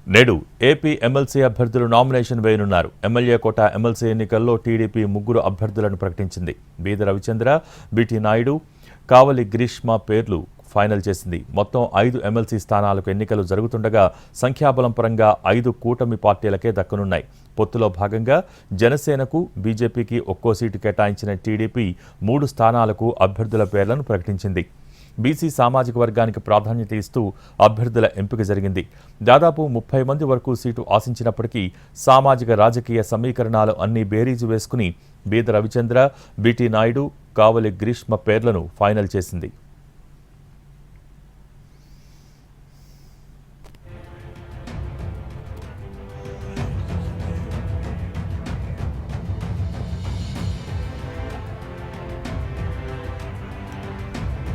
నేడు AP MLC అభ్యర్థులు nomination వేయనున్నారు. MLA కోట MLC ఎన్నికల్లో టీడీపీ 3 అభ్యర్థులను ప్రకటించింది. బీద రవిచంద్ర, బీటీ నాయుడు, కావలి గ్రీష్మ పేర్లు ఫైనల్ చేసింది. మొత్తం 5 ఎమ్మెల్సీ స్థానాలకు ఎన్నికలు జరుగుతుండగా సంఖ్యాబలం పరంగా 5 కూటమి పార్టీలకే దక్కనున్నాయి. పొత్తులో భాగంగా జనసేనకు, బీజేపీకి ఒక్కో సీటు కేటాయించిన టీడీపీ 3 స్థానాలకు అభ్యర్థుల పేర్లను ప్రకటించింది. బీసీ సామాజిక వర్గానికి ప్రాధాన్యత ఇస్తూ అభ్యర్థుల ఎంపిక జరిగింది. దాదాపు 30 మంది వరకు సీటు ఆశించినప్పటికీ సామాజిక రాజకీయ సమీకరణాలు అన్ని బేరీజు వేసుకుని బీద రవిచంద్ర, బీటీ నాయుడు, కావలి గ్రీష్మ పేర్లను ఫైనల్ చేసింది.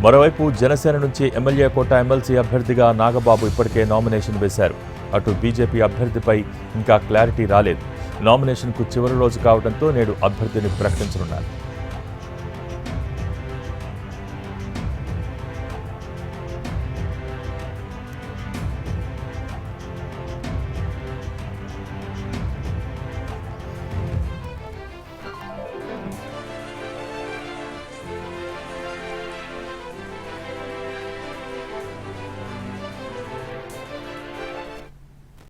మరోవైపు జనసేన నుంచి ఎమ్మెల్యే కోట ఎమ్మెల్సీ అభ్యర్థిగా నాగబాబు ఇప్పటికే నామినేషన్ వేశారు. అటు బీజేపీ అభ్యర్థిపై ఇంకా క్లారిటీ రాలేదు. నామినేషన్కు చివరి రోజు కావడంతో నేడు అభ్యర్థిని ప్రకటించనున్నారు.